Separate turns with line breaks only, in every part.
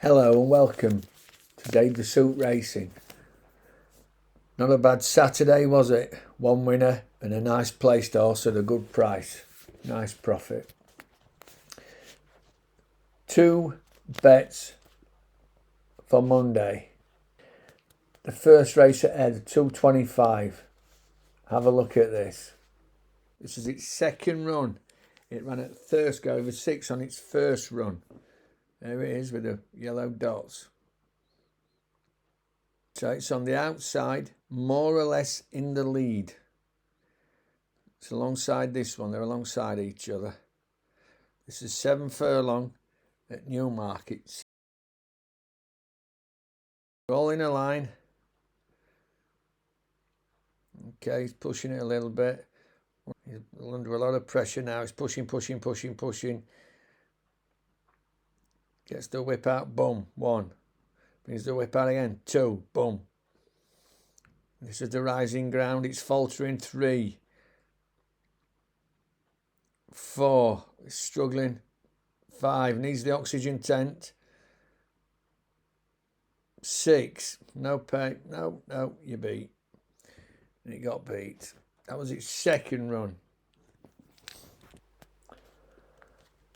Hello and welcome to Dave the Suit Racing. Not a bad Saturday, was it? One winner and a nice placed horse at a good price. Nice profit. 2 bets for Monday. The first race at Ed, 225. Have a look at this. This is its second run. It ran at Thirsk over 6 on its first run. There it is with the yellow dots. So it's on the outside, more or less in the lead. It's alongside this one. They're alongside each other. This is 7 furlong at Newmarket. All in a line. Okay, he's pushing it a little bit. He's under a lot of pressure now. He's pushing. Gets the whip out, boom, 1. Brings the whip out again, 2, boom. This is the rising ground. It's faltering, 3. 4, it's struggling. 5, needs the oxygen tent. 6, no pay, no, you beat. And it got beat. That was its second run.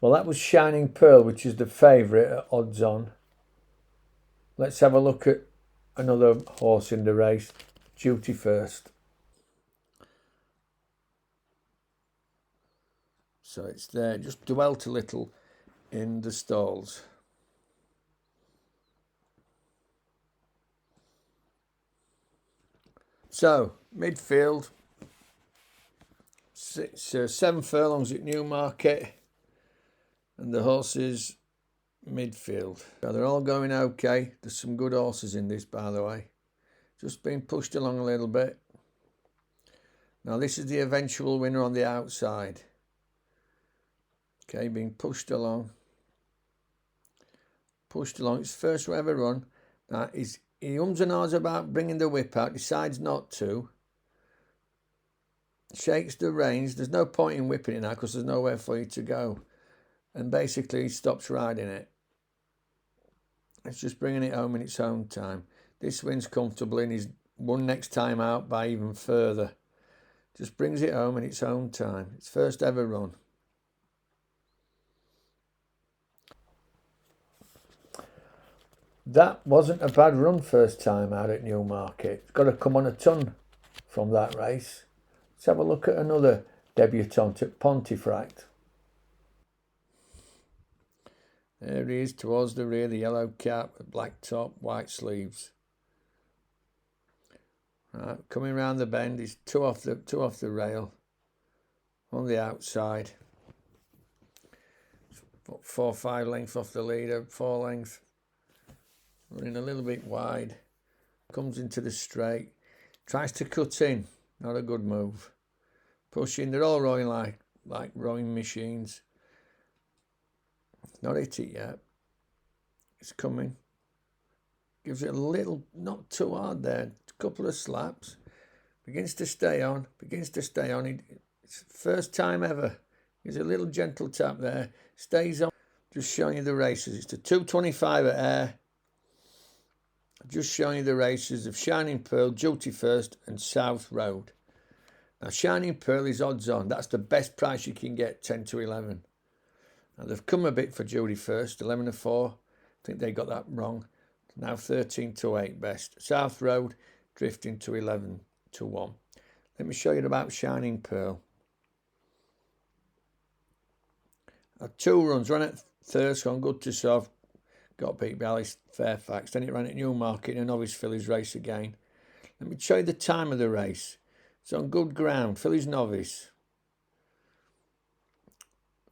Well, that was Shining Pearl, which is the favourite at odds on. Let's have a look at another horse in the race, Duty First. So it's there, just dwelt a little in the stalls. So, midfield, 7 furlongs at Newmarket, and the horses midfield. So they're all going okay. There's some good horses in this, by the way. Just being pushed along a little bit. Now this is the eventual winner on the outside. Okay, being pushed along. It's first ever run. Now he ums and ahs about bringing the whip out, decides not to. Shakes the reins. There's no point in whipping it now because there's nowhere for you to go. And basically he stops riding it. It's just bringing it home in its own time. This wins comfortably and he's won next time out by even further. Just brings it home in its own time. Its first ever run. That wasn't a bad run first time out at Newmarket. It's got to come on a ton from that race. Let's have a look at another debutant at Pontefract. There he is towards the rear, the yellow cap, the black top, white sleeves. Right, coming round the bend, he's two off the rail on the outside. 4 or 5 lengths off the leader, 4 lengths. Running a little bit wide. Comes into the straight. Tries to cut in. Not a good move. Pushing, they're all rowing like rowing machines. Not hit it yet. It's coming. Gives it a little, not too hard there. A couple of slaps. Begins to stay on. It's first time ever. Gives a little gentle tap there. Stays on. Just showing you the races. It's the 225 at AYR. Just showing you the races of Shining Pearl, Duty First and South Road. Now Shining Pearl is odds on. That's the best price you can get, 10 to 11. Now they've come a bit for Duty First, 11 to 4. I think they got that wrong. Now 13 to 8 best. South Road drifting to 11 to 1. Let me show you about Shining Pearl. 2 runs, ran at Thirsk on good to soft. Got beat by Alice Fairfax. Then it ran at Newmarket in a novice fillies race again. Let me show you the time of the race. It's on good ground. Fillies novice.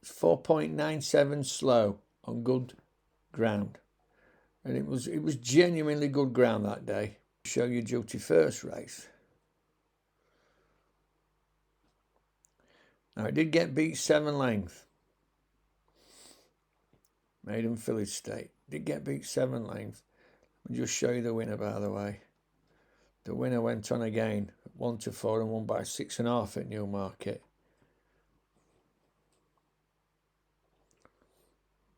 It's 4.97 slow on good ground. And it was genuinely good ground that day. Show you Duty First race. Now it did get beat 7 lengths. Maiden filly stake. Did get beat 7 lengths. I'll just show you the winner, by the way. The winner went on again, 1 to 4 and won by 6.5 at Newmarket.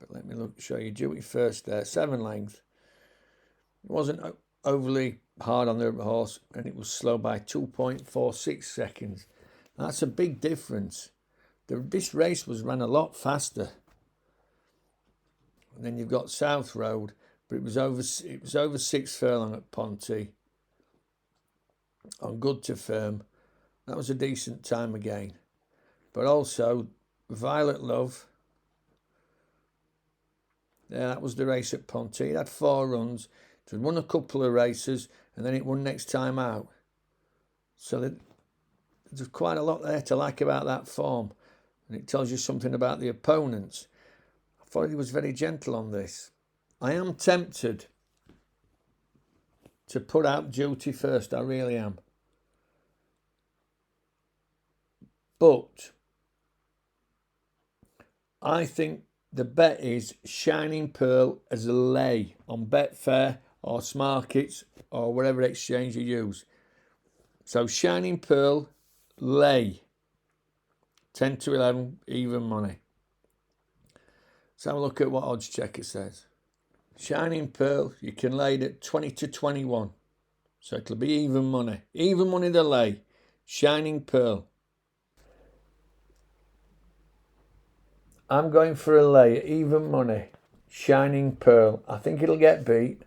But let me show you duty first there. 7 length. It wasn't overly hard on the horse, and it was slow by 2.46 seconds. That's a big difference. This race was run a lot faster. And then you've got South Road, but it was over 6 furlong at Ponty on Good to Firm. That was a decent time again. But also Violet Love. Yeah, that was the race at Ponty. It had 4 runs. It had won a couple of races, and then it won next time out. So there's quite a lot there to like about that form. And it tells you something about the opponents. I thought he was very gentle on this. I am tempted to put out duty first. I really am. But I think the bet is Shining Pearl as a lay on Betfair or Smarkets or whatever exchange you use. So Shining Pearl, lay, 10 to 11, even money. Let's have a look at what Odds Checker says. Shining Pearl, you can lay it at 20 to 21. So it'll be even money. Even money the lay. Shining Pearl. I'm going for a lay at even money. Shining Pearl. I think it'll get beat.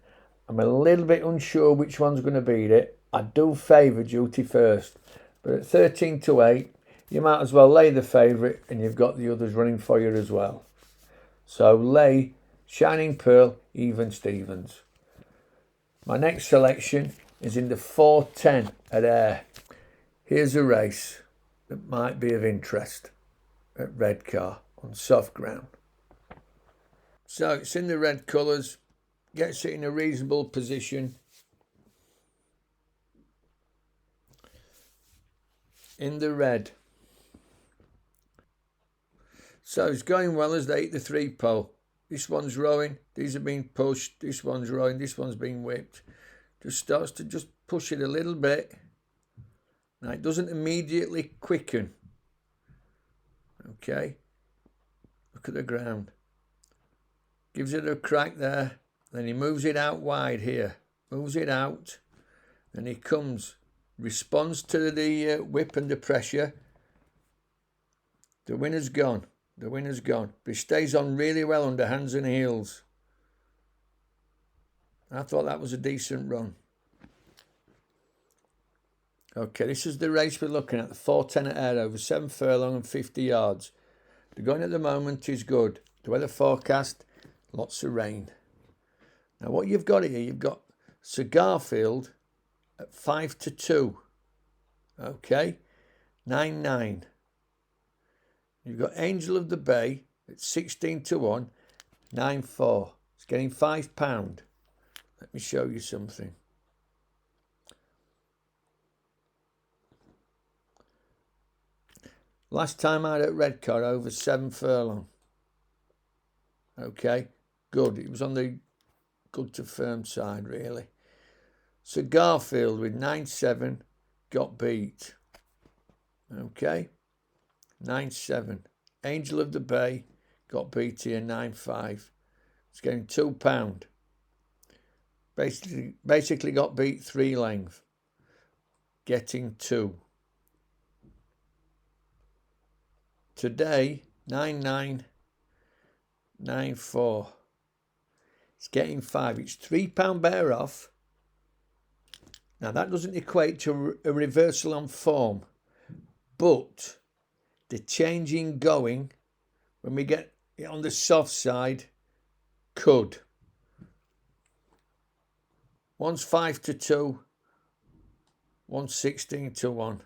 I'm a little bit unsure which one's going to beat it. I do favour duty first. But at 13 to 8, you might as well lay the favourite and you've got the others running for you as well. So lay Shining Pearl, even Stevens. My next selection is in the 4:10 at AYR. Here's a race that might be of interest at Redcar on soft ground. So it's in the red colours, gets it in a reasonable position. In the red. So it's going well as they eat the 3 pole. This one's rowing, these are being pushed, this one's rowing, this one's being whipped. Just starts to just push it a little bit. Now it doesn't immediately quicken. Okay. Look at the ground. Gives it a crack there. Then he moves it out wide here. Moves it out. Then he comes. Responds to the whip and the pressure. The winner's gone. The winner's gone. But he stays on really well under hands and heels. I thought that was a decent run. Okay, this is the race we're looking at. The 4:10 at AYR, over 7 furlong and 50 yards. The going at the moment is good. The weather forecast, lots of rain. Now what you've got here, you've got Cigarfield at 5 to 2. Okay, 9-9. You've got Angel of the Bay at 16 to 1, 9-4. It's getting £5. Let me show you something. Last time out at Redcar, over 7 furlong. Okay, good. It was on the Good to Firm side, really. Cigarfield with 9-7 got beat. Okay, 9-7. Angel of the Bay got beat here, 9-5. It's getting £2. Basically got beat 3 length. Getting 2. Today, 9-9, 9-4. It's getting 5. It's £3 better off. Now, that doesn't equate to a reversal on form. But the changing going, when we get it on the soft side, could. One's 5 to 2. One's 16 to 1.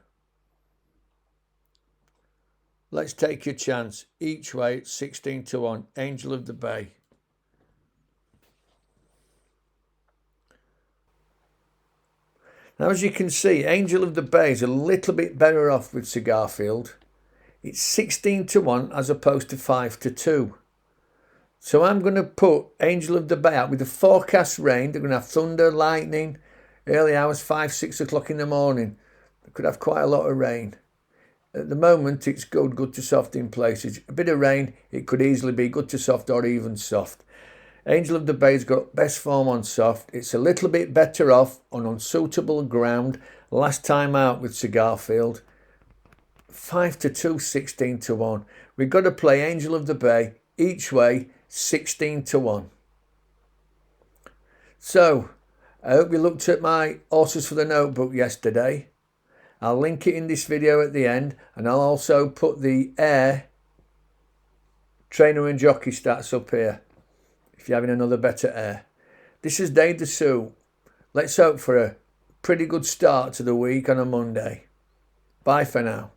Let's take a chance. Each way, it's 16 to 1. Angel of the Bay. Now, as you can see, Angel of the Bay is a little bit better off with Cigarfield. It's 16 to 1 as opposed to 5 to 2. So I'm going to put Angel of the Bay out with the forecast rain. They're going to have thunder, lightning, early hours, 5, 6 o'clock in the morning. They could have quite a lot of rain. At the moment, it's good to soft in places. A bit of rain, it could easily be good to soft or even soft. Angel of the Bay's got best form on soft. It's a little bit better off on unsuitable ground. Last time out with Cigarfield. 5-2, 16-1. We've got to play Angel of the Bay each way, 16-1. So, I hope you looked at my horses for the notebook yesterday. I'll link it in this video at the end, and I'll also put the AYR trainer and jockey stats up here if you're having another bet at AYR. This is Dave the Sioux. Let's hope for a pretty good start to the week on a Monday. Bye for now.